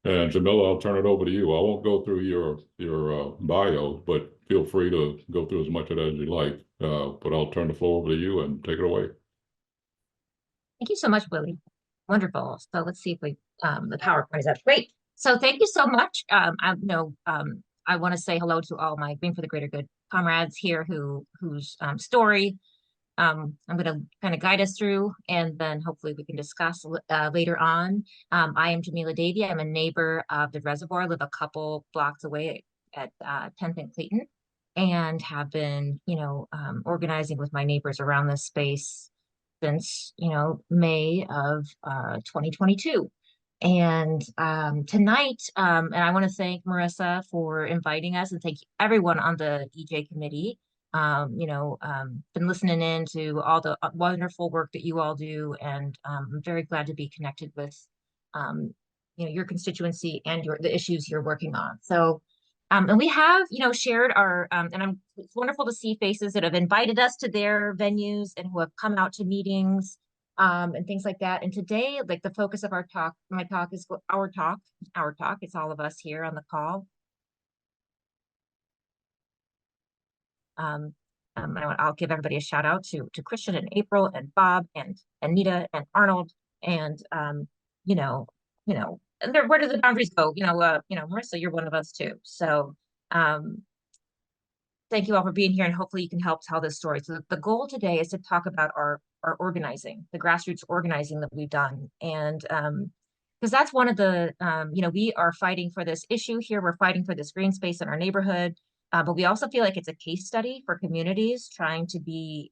And Jamila, I'll turn it over to you. I won't go through your bio, but feel free to go through as much of it as you like. But I'll turn the floor over to you and take it away. Thank you so much, Willie. Wonderful. So let's see if we the PowerPoint is up. Great. So thank you so much. I know I want to say hello to all my Green for the Greater Good comrades here whose story I'm going to kind of guide us through, and then hopefully we can discuss later on. I am Jamila Davy. I'm a neighbor of the reservoir. I live a couple blocks away at 10th and Clayton, and have been, organizing with my neighbors around this space since, May of 2022. And tonight, and I want to thank Marissa for inviting us and thank everyone on the EJ committee. Been listening in to all the wonderful work that you all do, and I'm very glad to be connected with, your constituency and the issues you're working on. So, and we have, shared our, it's wonderful to see faces that have invited us to their venues and who have come out to meetings, and things like that. And today, like the focus of my talk is our talk. It's all of us here on the call. I'll give everybody a shout out to Christian and April and Bob and Anita and Arnold and you know, and where do the boundaries go? Marissa, you're one of us too. So thank you all for being here, and hopefully you can help tell this story. So the goal today is to talk about our organizing, the grassroots organizing that we've done. And because that's one of the, we are fighting for this issue here. We're fighting for this green space in our neighborhood. But we also feel like it's a case study for communities trying to be,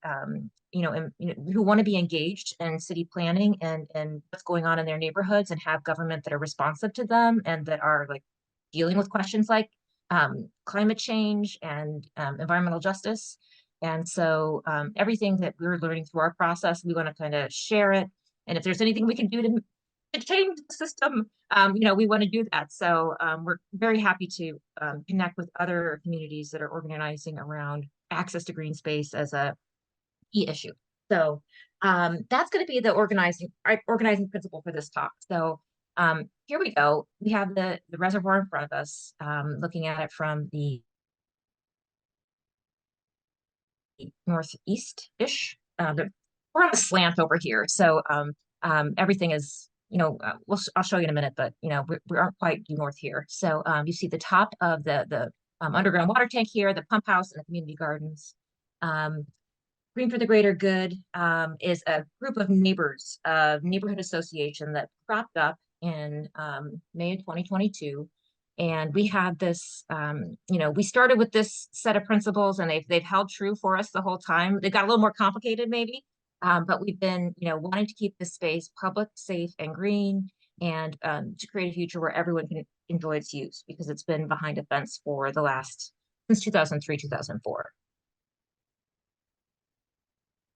who want to be engaged in city planning and what's going on in their neighborhoods, and have government that are responsive to them and that are like dealing with questions like climate change and environmental justice. And so everything that we're learning through our process, we want to kind of share it. And if there's anything we can do to change the system, we want to do that. So we're very happy to connect with other communities that are organizing around access to green space as a key issue. So that's going to be the organizing principle for this talk. So here we go. We have the reservoir in front of us, looking at it from the northeast-ish. We're on a slant over here, so everything is, I'll show you in a minute, but we aren't quite due north here. So you see the top of the underground water tank here, the pump house, and the community gardens. Green for the Greater Good is a group of neighbors, neighborhood association that cropped up in May of 2022. And we had this, we started with this set of principles, and they've held true for us the whole time. They got a little more complicated maybe, but we've been, wanting to keep this space public, safe, and green, and to create a future where everyone can enjoy its use, because it's been behind a fence for since 2003, 2004.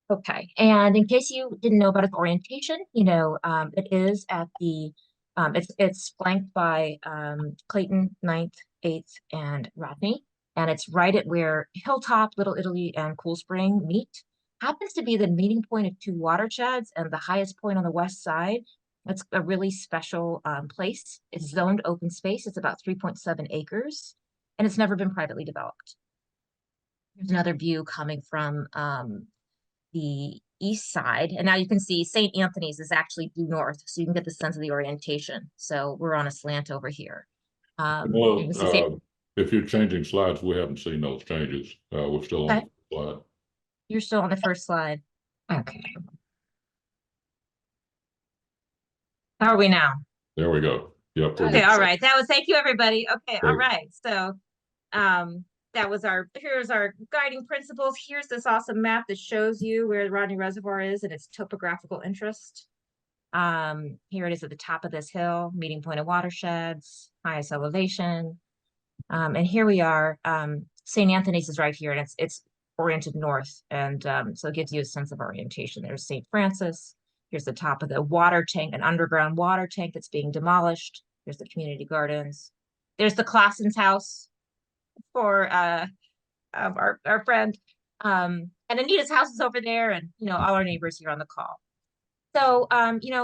Okay, and in case you didn't know about its orientation, it is at the, it's flanked by Clayton, 9th, 8th, and Rodney, and it's right at where Hilltop, Little Italy, and Cool Spring meet. Happens to be the meeting point of two watersheds and the highest point on the west side. It's a really special place. It's zoned open space. It's about 3.7 acres, and it's never been privately developed. There's another view coming from the east side, and now you can see St. Anthony's is actually due north, so you can get the sense of the orientation. So we're on a slant over here. Well, if you're changing slides, we haven't seen those changes. We're still on Okay, the slide. you're still on the first slide. Okay, how are we now? There we go. Yep, we're Okay, good. all right. Thank you, everybody. Okay, all Great. right. So that was here's our guiding principles. Here's this awesome map that shows you where the Rodney Reservoir is and its topographical interest. Here it is at the top of this hill, meeting point of watersheds, highest elevation. And here we are. St. Anthony's is right here, and it's oriented north, and so it gives you a sense of orientation. There's St. Francis. Here's the top of the water tank, an underground water tank that's being demolished. There's the community gardens. There's the Clausen's house for our friend. And Anita's house is over there, and all our neighbors here on the call. So,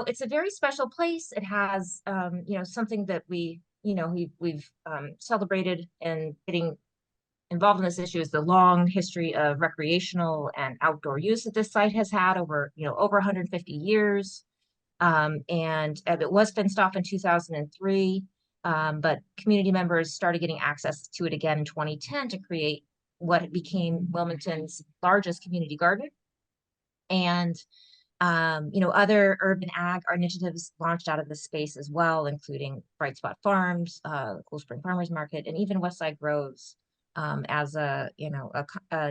it's a very special place. It has, something that we've celebrated and getting involved in this issue is the long history of recreational and outdoor use that this site has had over 150 years. And it was fenced off in 2003, but community members started getting access to it again in 2010 to create what became Wilmington's largest community garden. And other urban ag initiatives launched out of this space as well, including Bright Spot Farms, Cool Spring Farmers Market, and even Westside Groves as a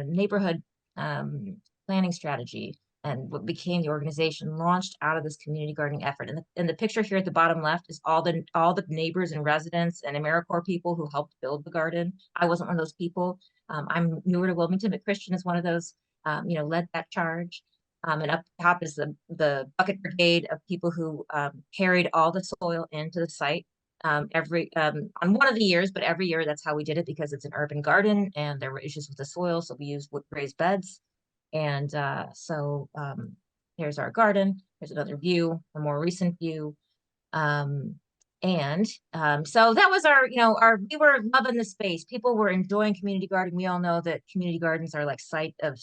neighborhood planning strategy. And what became the organization launched out of this community gardening effort. And the picture here at the bottom left is all the neighbors and residents and AmeriCorps people who helped build the garden. I wasn't one of those people. I'm newer to Wilmington, but Christian is one of those, led that charge. And up top is the bucket brigade of people who carried all the soil into the site on one of the years, but every year that's how we did it because it's an urban garden and there were issues with the soil, so we used wood raised beds. And here's our garden. Here's another view, a more recent view. So that was we were loving the space. People were enjoying community gardening. We all know that community gardens are like site of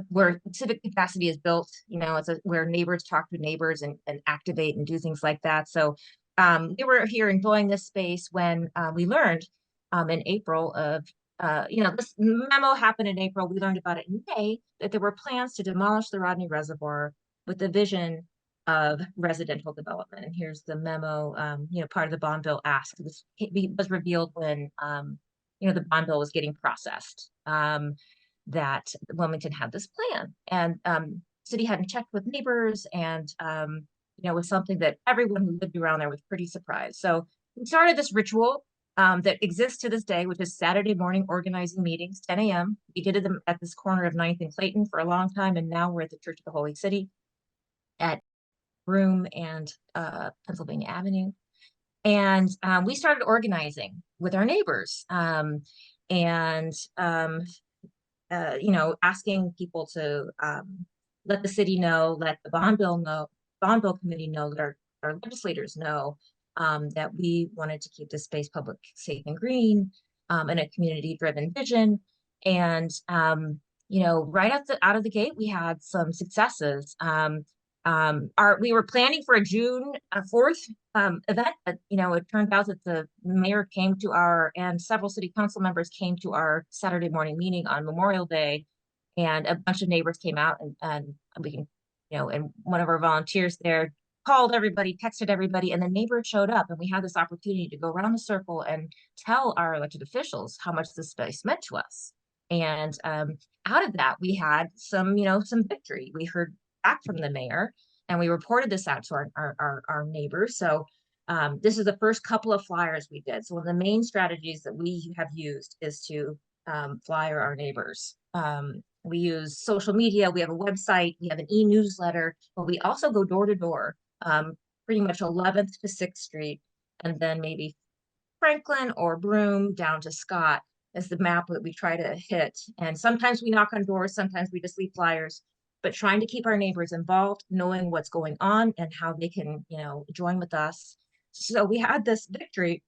where civic capacity is built. It's where neighbors talk to neighbors and activate and do things like that. So we were here enjoying this space when we learned in April of, this memo happened in April. We learned about it in May, that there were plans to demolish the Rodney Reservoir with the vision of residential development. And here's the memo, part of the bond bill ask. This was revealed when, the bond bill was getting processed. That Wilmington had this plan, and city hadn't checked with neighbors, and it was something that everyone who lived around there was pretty surprised. So we started this ritual that exists to this day, which is Saturday morning organizing meetings, 10 a.m. We did it at this corner of 9th and Clayton for a long time, and now we're at the Church of the Holy City at Broome and Pennsylvania Avenue. And we started organizing with our neighbors asking people to let the city know, let the bond bill committee know, let our legislators know that we wanted to keep this space public, safe, and green, and a community-driven vision. And right out of the gate, we had some successes. We were planning for a June 4th event, but it turned out that the mayor came to and several city council members came to our Saturday morning meeting on Memorial Day, and a bunch of neighbors came out, and we can, and one of our volunteers there called everybody, texted everybody, and the neighbors showed up, and we had this opportunity to go around the circle and tell our elected officials how much this space meant to us. And out of that, we had some victory. We heard back from the mayor, and we reported this out to our neighbors. So this is the first couple of flyers we did. So one of the main strategies that we have used is to flyer our neighbors. We use social media, we have a website, we have an e-newsletter, but we also go door to door, pretty much 11th to 6th Street, and then maybe Franklin or Broome down to Scott is the map that we try to hit. And sometimes we knock on doors, sometimes we just leave flyers, but trying to keep our neighbors involved, knowing what's going on and how they can, join with us. So we had this victory,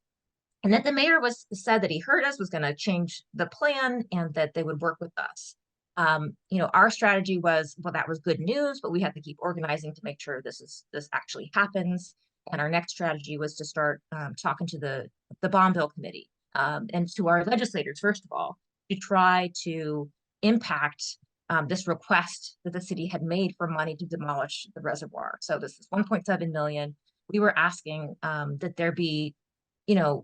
and that the mayor said that he heard us, was going to change the plan, and that they would work with us. Our strategy was, well, that was good news, but we had to keep organizing to make sure this actually happens. And our next strategy was to start talking to the bond bill committee and to our legislators, first of all, to try to impact this request that the city had made for money to demolish the reservoir. So this is 1.7 million. We were asking that there be,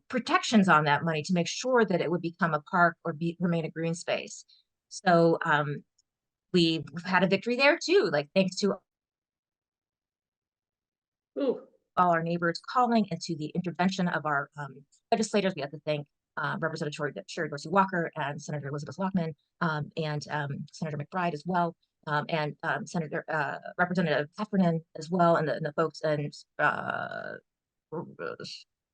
protections on that money to make sure that it would become a park or remain a green space. So we've had a victory there too, like thanks to all our neighbors calling and to the intervention of our legislators. We have to thank Representative Sherry Dorsey Walker and Senator Elizabeth Lockman and Senator McBride as well, and Senator Representative Heffernan as well, and the folks and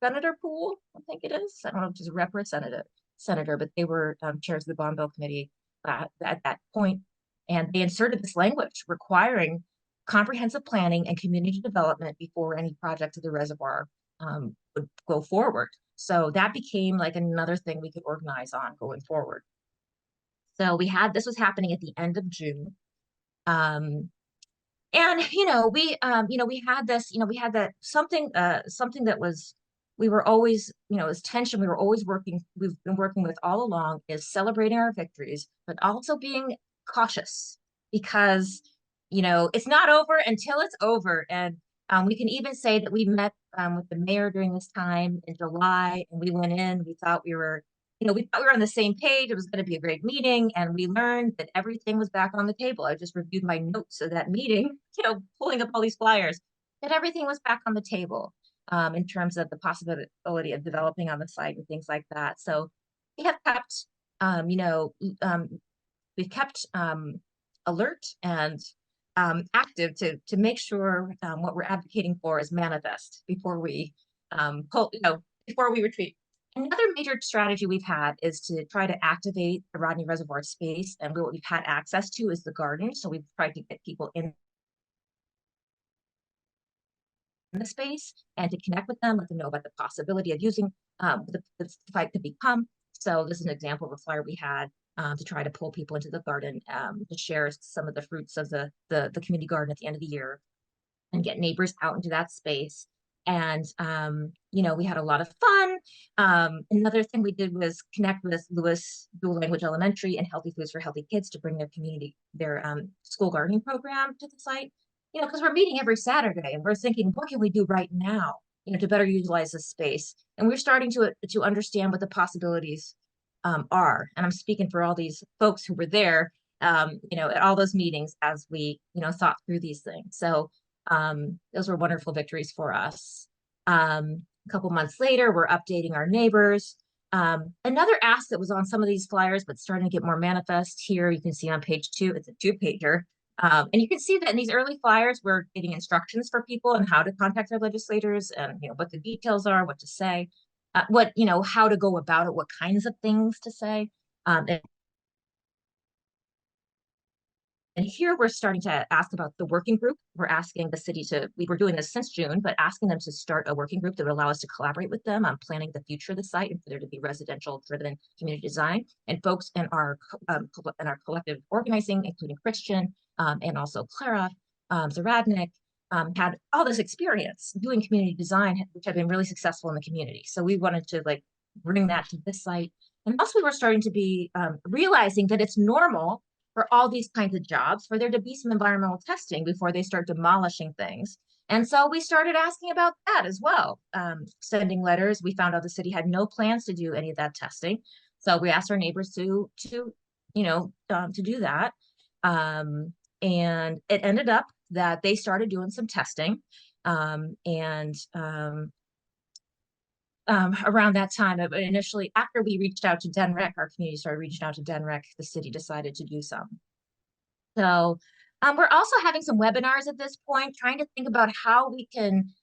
Senator Poole, I think it is. I don't know if it's a representative senator, but they were chairs of the bond bill committee at that point, and they inserted this language requiring comprehensive planning and community development before any project of the reservoir would go forward. So that became like another thing we could organize on going forward. So this was happening at the end of June. And we had this, we had that something that was, we were always, as tension, we've been working with all along, is celebrating our victories, but also being cautious, because it's not over until it's over. And we can even say that we met with the mayor during this time in July, and we went in, we thought we were on the same page. It was going to be a great meeting, and we learned that everything was back on the table. I just reviewed my notes of that meeting, pulling up all these flyers, that everything was back on the table in terms of the possibility of developing on the site and things like that. So we have kept, we've kept alert and active to make sure what we're advocating for is manifest before we before we retreat. Another major strategy we've had is to try to activate the Rodney Reservoir space, and what we've had access to is the garden. So we've tried to get people in the space and to connect with them, let them know about the possibility of using the site to become. So this is an example of a flyer we had to try to pull people into the garden to share some of the fruits of the community garden at the end of the year, and get neighbors out into that space. And we had a lot of fun. Another thing we did was connect with Lewis Dual Language Elementary and Healthy Foods for Healthy Kids to bring their school gardening program to the site. Because we're meeting every Saturday, and we're thinking, what can we do right now, to better utilize this space? And we're starting to understand what the possibilities are. And I'm speaking for all these folks who were there, at all those meetings as we, thought through these things. So those were wonderful victories for us. A couple months later, we're updating our neighbors. Another ask that was on some of these flyers, but starting to get more manifest here, you can see on page 2, it's a 2-pager. And you can see that in these early flyers, we're getting instructions for people on how to contact their legislators, and what the details are, what to say, how to go about it, what kinds of things to say. And here we're starting to ask about the working group. We're asking the city we were doing this since June, but asking them to start a working group that would allow us to collaborate with them on planning the future of the site and for there to be residential driven community design. And folks in our collective organizing, including Christian and also Clara Zaradnik, had all this experience doing community design, which had been really successful in the community. So we wanted to bring that to this site. And also we were starting to be realizing that it's normal for all these kinds of jobs for there to be some environmental testing before they start demolishing things. And so we started asking about that as well, sending letters. We found out the city had no plans to do any of that testing. So we asked our neighbors to do that. And it ended up that they started doing some testing. Around that time, initially, after we reached out to DENREC, our community started reaching out to DENREC, the city decided to do some. So we're also having some webinars at this point, trying to think about how we can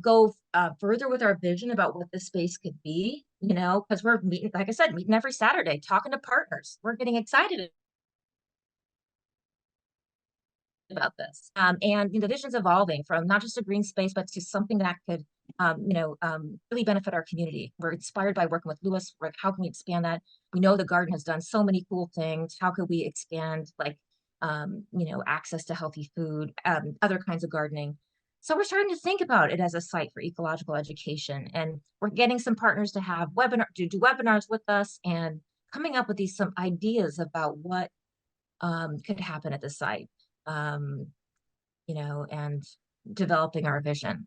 go further with our vision about what the space could be, because we're meeting, like I said, meeting every Saturday, talking to partners. We're getting excited about this. And the vision's evolving from not just a green space, but to something that could really benefit our community. We're inspired by working with Lewis. How can we expand that? We know the garden has done so many cool things. How could we expand access to healthy food, other kinds of gardening? So we're starting to think about it as a site for ecological education, and we're getting some partners to do webinars with us and coming up with some ideas about what could happen at the site, and developing our vision.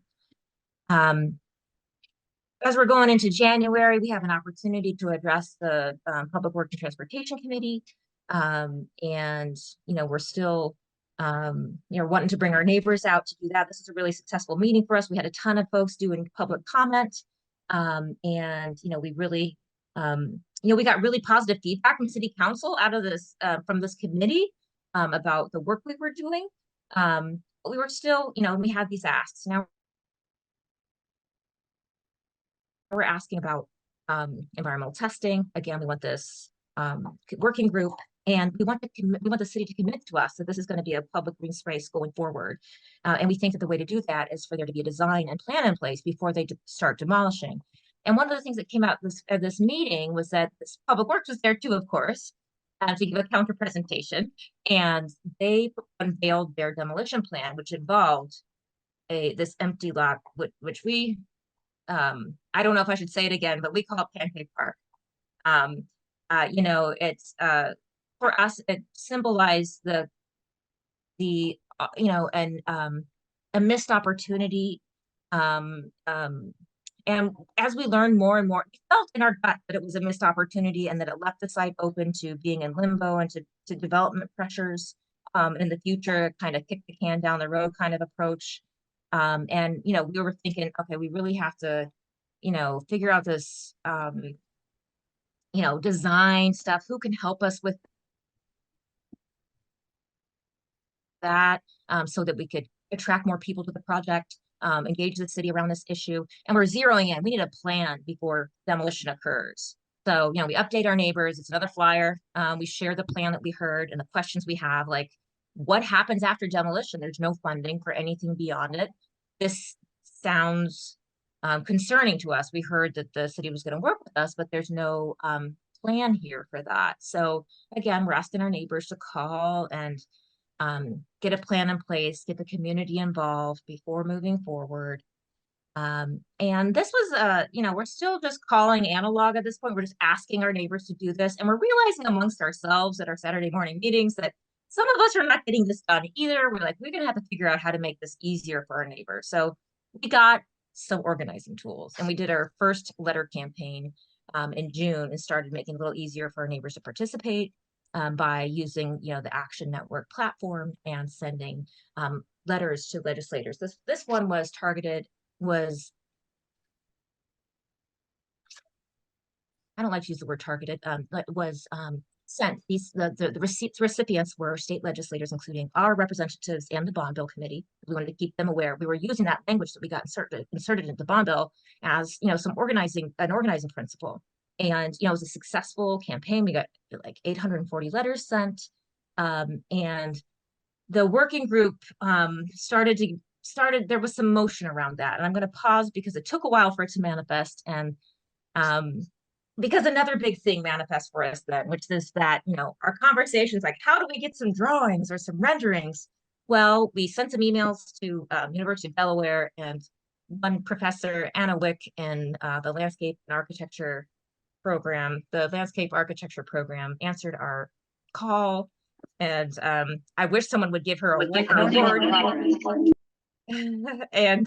As we're going into January, we have an opportunity to address the Public Works and Transportation Committee. We're still, wanting to bring our neighbors out to do that. This is a really successful meeting for us. We had a ton of folks doing public comment. We really, we got really positive feedback from City Council out of this, from this committee about the work we were doing. But we were still, we had these asks. Now we're asking about environmental testing. Again, we want this working group And we want the city to commit to us that this is going to be a public green space going forward. And we think that the way to do that is for there to be a design and plan in place before they start demolishing. And one of the things that came out of this meeting was that this Public Works was there too, of course, to give a counter presentation. And they unveiled their demolition plan, which involved this empty lot, which we, I don't know if I should say it again, but we call it Pancake Park. It's for us, it symbolized a missed opportunity. And as we learned more and more, we felt in our gut that it was a missed opportunity and that it left the site open to being in limbo and to development pressures in the future, kind of kick the can down the road kind of approach. And we were thinking, okay, we really have to, figure out this, design stuff. Who can help us with that, so that we could attract more people to the project, engage the city around this issue. And we're zeroing in. We need a plan before demolition occurs. So, we update our neighbors. It's another flyer. We share the plan that we heard and the questions we have, like what happens after demolition? There's no funding for anything beyond it. This sounds concerning to us. We heard that the city was going to work with us, but there's no plan here for that. So again, we're asking our neighbors to call and get a plan in place, get the community involved before moving forward. And this was, we're still just calling analog at this point. We're just asking our neighbors to do this. And we're realizing amongst ourselves at our Saturday morning meetings that some of us are not getting this done either. We're like, we're going to have to figure out how to make this easier for our neighbors. So we got some organizing tools, and we did our first letter campaign in June and started making it a little easier for our neighbors to participate by using, the Action Network platform and sending letters to legislators. This one was targeted, I don't like to use the word targeted, was sent. The recipients were state legislators, including our representatives and the bond bill committee. We wanted to keep them aware. We were using that language that we got inserted into the bond bill as, an organizing principle. And, it was a successful campaign. We got like 840 letters sent. And the working group started, there was some motion around that. And I'm going to pause because it took a while for it to manifest. And because another big thing manifests for us then, which is that, our conversations, like, how do we get some drawings or some renderings? Well, we sent some emails to University of Delaware, and one professor, Anna Wick, in the landscape architecture program answered our call. And I wish someone would give her a award and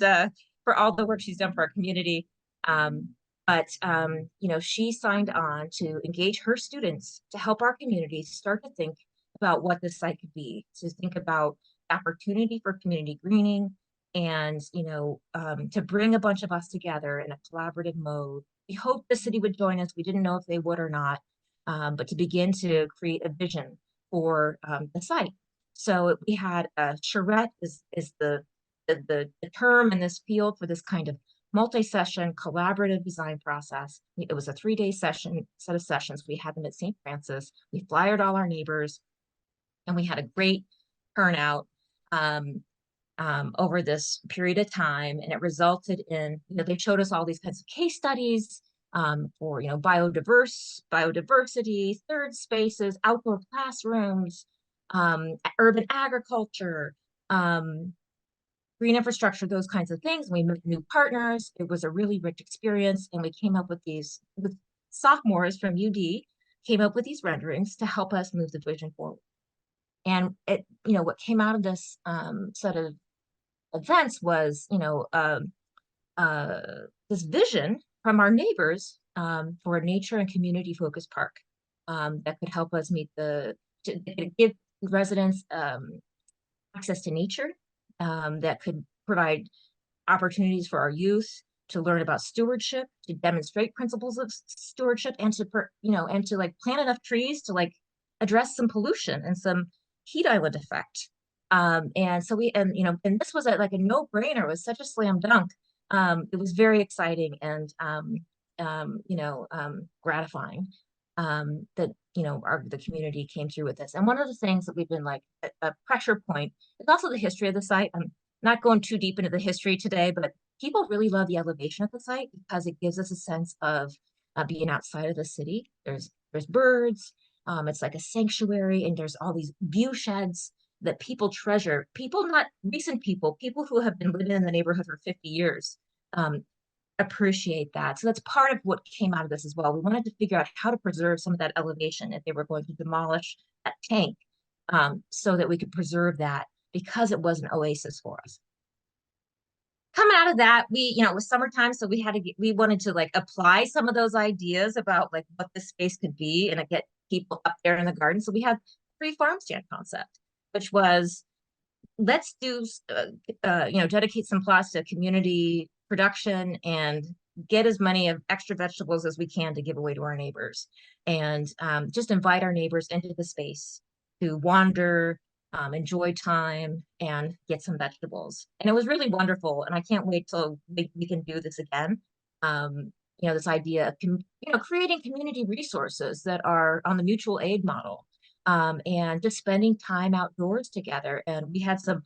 for all the work she's done for our community. But she signed on to engage her students to help our community start to think about what this site could be, to think about opportunity for community greening, and to bring a bunch of us together in a collaborative mode. We hoped the city would join us. We didn't know if they would or not, but to begin to create a vision for the site. So we had charrette is the term in this field for this kind of multi-session collaborative design process. It was a 3-day set of sessions. We had them at St. Francis. We flyered all our neighbors, and we had a great turnout over this period of time. And it resulted in, they showed us all these kinds of case studies for, biodiversity, third spaces, outdoor classrooms, urban agriculture, green infrastructure, those kinds of things. We met new partners. It was a really rich experience. And we came up with with sophomores from UD, came up with these renderings to help us move the vision forward. And what came out of this set of events was, this vision from our neighbors for a nature and community focused park that could help us give residents access to nature, that could provide opportunities for our youth to learn about stewardship, to demonstrate principles of stewardship, and to plant enough trees to address some pollution and some heat island effect. And so and this was a no-brainer. It was such a slam dunk. It was very exciting and gratifying. that, the community came through with this. And one of the things that we've been like a pressure point is also the history of the site. I'm not going too deep into the history today, but people really love the elevation of the site because it gives us a sense of being outside of the city. There's birds. It's like a sanctuary, and there's all these view sheds that people treasure. People, not recent people, people who have been living in the neighborhood for 50 years. Appreciate that. So that's part of what came out of this as well. We wanted to figure out how to preserve some of that elevation if they were going to demolish that tank, so that we could preserve that because it was an oasis for us. Coming out of that, it was summertime, so we wanted to like apply some of those ideas about like what the space could be and get people up there in the garden. So we had free farm stand concept, which was let's dedicate some plots to community production and get as many of extra vegetables as we can to give away to our neighbors, and just invite our neighbors into the space to wander, enjoy time, and get some vegetables. And it was really wonderful. And I can't wait till we can do this again. This idea of creating community resources that are on the mutual aid model, and just spending time outdoors together. And we had some,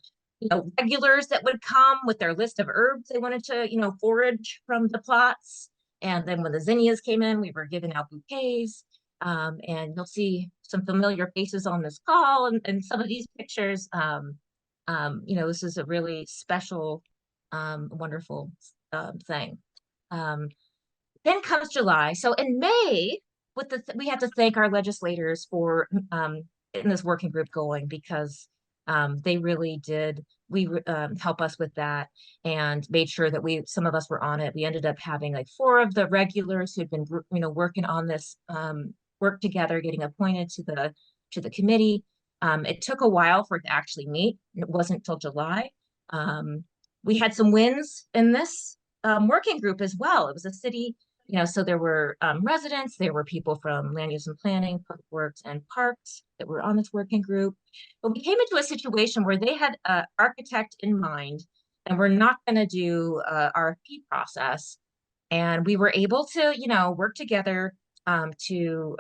regulars that would come with their list of herbs they wanted to, forage from the plots. And then when the zinnias came in, we were giving out bouquets. And you'll see some familiar faces on this call and some of these pictures. This is a really special, wonderful thing. Then comes July. So in May, we have to thank our legislators for getting this working group going, because they really did help us with that and made sure that some of us were on it. We ended up having like 4 of the regulars who'd been working on this work together, getting appointed to the committee. It took a while for it to actually meet. It wasn't till July. We had some wins in this working group as well. It was a city. So there were residents, there were people from land use and planning, public works, and parks that were on this working group. But we came into a situation where they had an architect in mind, and we're not going to do a RFP process. And we were able to, work together to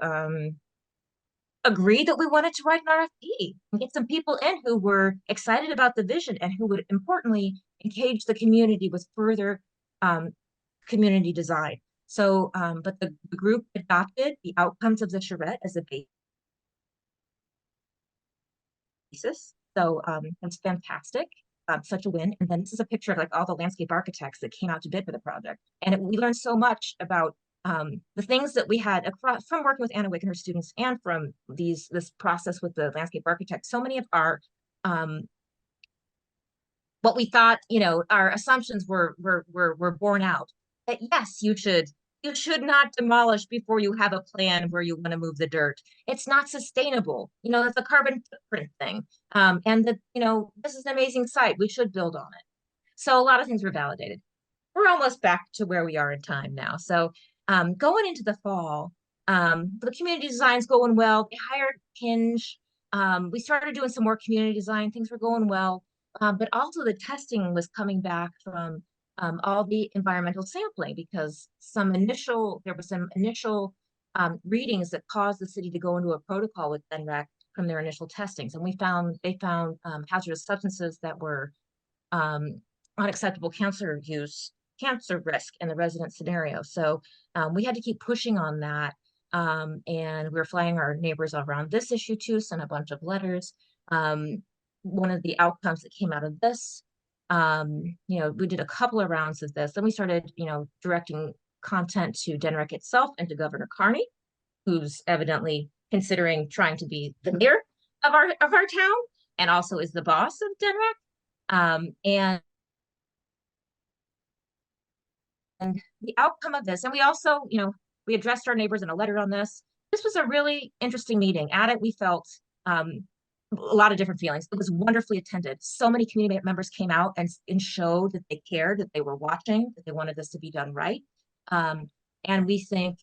agree that we wanted to write an RFP and get some people in who were excited about the vision and who would importantly engage the community with further community design. So, but the group adopted the outcomes of the charrette as a basis. So that's fantastic. Such a win. And then this is a picture of like all the landscape architects that came out to bid for the project. And we learned so much about the things that we had across from working with Anna Wick and her students, and from this process with the landscape architects. So many of our what we thought, our assumptions were borne out. That yes, you should not demolish before you have a plan where you want to move the dirt. It's not sustainable. It's a carbon footprint thing. And that, this is an amazing site. We should build on it. So a lot of things were validated. We're almost back to where we are in time now. So going into the fall, the community design's going well. We hired Hinge. We started doing some more community design. Things were going well. But also the testing was coming back from all the environmental sampling, because there were some initial readings that caused the city to go into a protocol with NREC from their initial testings. And they found hazardous substances that were unacceptable cancer risk in the resident scenario. So we had to keep pushing on that. And we were flying our neighbors around this issue too, sent a bunch of letters. One of the outcomes that came out of this, we did a couple of rounds of this. Then we started, directing content to DNREC itself and to Governor Carney, who's evidently considering trying to be the mayor of our town, and also is the boss of DNREC. And the outcome of this, and we also, we addressed our neighbors in a letter on this. This was a really interesting meeting. At it, we felt a lot of different feelings. It was wonderfully attended. So many community members came out and showed that they cared, that they were watching, that they wanted this to be done right. And we think,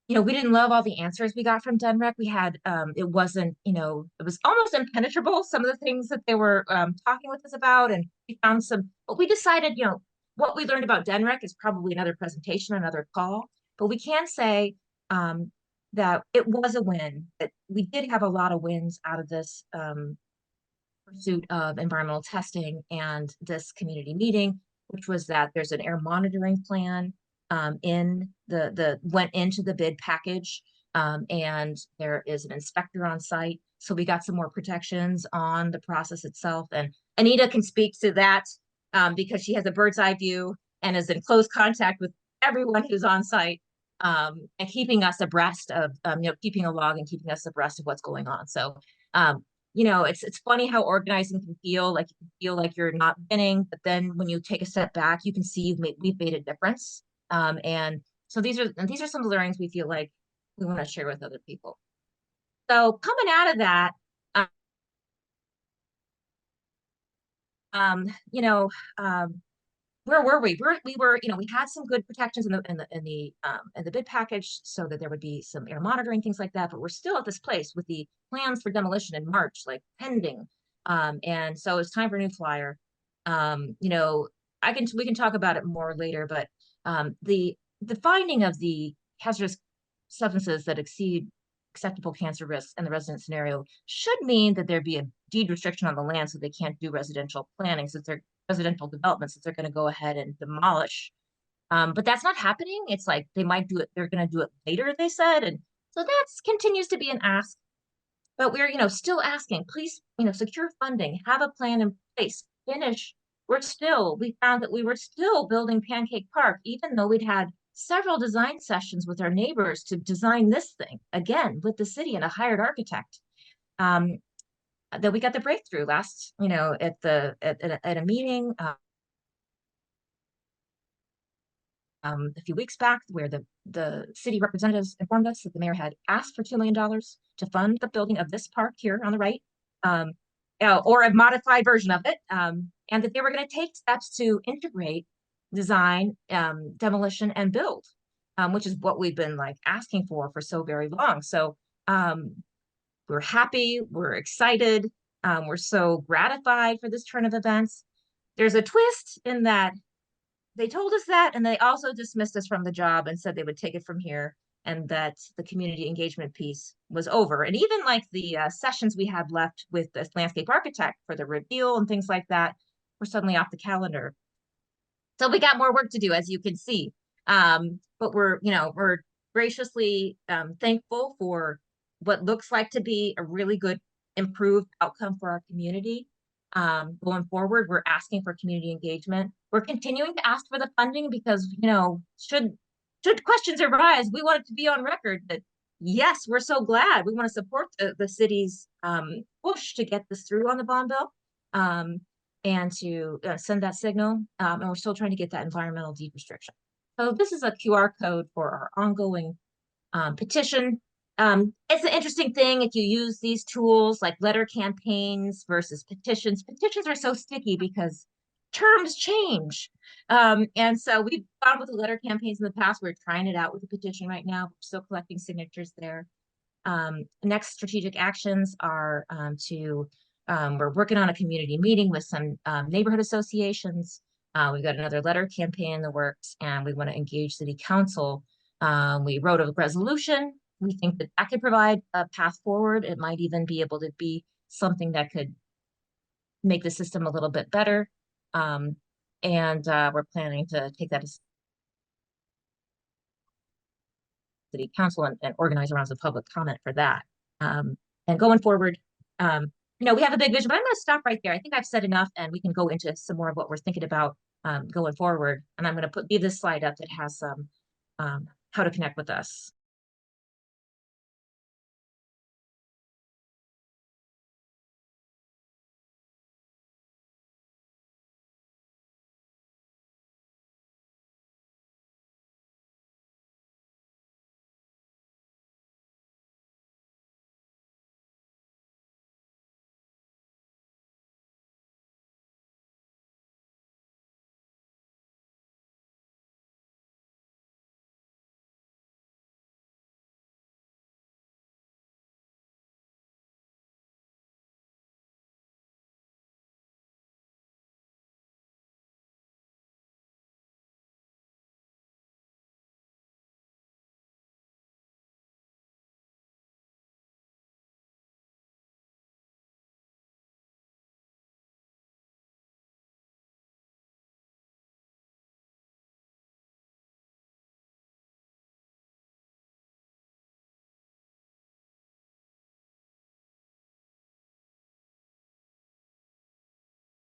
we didn't love all the answers we got from DNREC. We had, it wasn't, it was almost impenetrable, some of the things that they were talking with us about. And we found but we decided, what we learned about DNREC is probably another presentation, another call. But we can say that it was a win, that we did have a lot of wins out of this pursuit of environmental testing and this community meeting, which was that there's an air monitoring plan in went into the bid package, and there is an inspector on site. So we got some more protections on the process itself. And Anita can speak to that because she has a bird's eye view and is in close contact with everyone who's on site, and keeping us abreast of, keeping a log and keeping us abreast of what's going on. So, it's funny how organizing can feel like you can feel like you're not winning, but then when you take a step back, you can see we've made a difference. And so these are some of the learnings we feel like we want to share with other people. So coming out of that, where were we? We were, we had some good protections in the bid package so that there would be some air monitoring, things like that, but we're still at this place with the plans for demolition in March, like pending. And so it's time for a new flyer. We can talk about it more later, but the finding of the hazardous substances that exceed acceptable cancer risks in the resident scenario should mean that there be a deed restriction on the land so they can't do residential planning, since they're residential developments that they're going to go ahead and demolish. But that's not happening. It's like they might do it, they're going to do it later, they said. And so that continues to be an ask. But we're, still asking, please, secure funding, have a plan in place, finish. We found that we were still building Pancake Park, even though we'd had several design sessions with our neighbors to design this thing, again, with the city and a hired architect. That we got the breakthrough last, at a meeting a few weeks back, where the city representatives informed us that the mayor had asked for $2 million to fund the building of this park here on the right, or a modified version of it, and that they were going to take steps to integrate design, demolition, and build, which is what we've been asking for so very long. So we're happy, we're excited, we're so gratified for this turn of events. There's a twist in that they told us that, and they also dismissed us from the job and said they would take it from here, and that the community engagement piece was over. And even the sessions we had left with the landscape architect for the reveal and things like that were suddenly off the calendar. So we got more work to do, as you can see. But we're graciously thankful for what looks like to be a really good improved outcome for our community. Going forward, we're asking for community engagement. We're continuing to ask for the funding because, should questions arise, we want it to be on record that, yes, we're so glad. We want to support the city's push to get this through on the bond bill, and to send that signal. And we're still trying to get that environmental deed restriction. So this is a QR code for our ongoing petition. It's an interesting thing if you use these tools like letter campaigns versus petitions. Petitions are so sticky because terms change. And so we've gone with the letter campaigns in the past. We're trying it out with the petition right now. We're still collecting signatures there. Next strategic actions are we're working on a community meeting with some neighborhood associations. We've got another letter campaign in the works, and we want to engage city council. We wrote a resolution. We think that could provide a path forward. It might even be able to be something that could make the system a little bit better. And we're planning to take that to city council and organize around some public comment for that. And going forward, we have a big vision, but I'm going to stop right there. I think I've said enough, and we can go into some more of what we're thinking about going forward. And I'm going to leave this slide up that has some how to connect with us.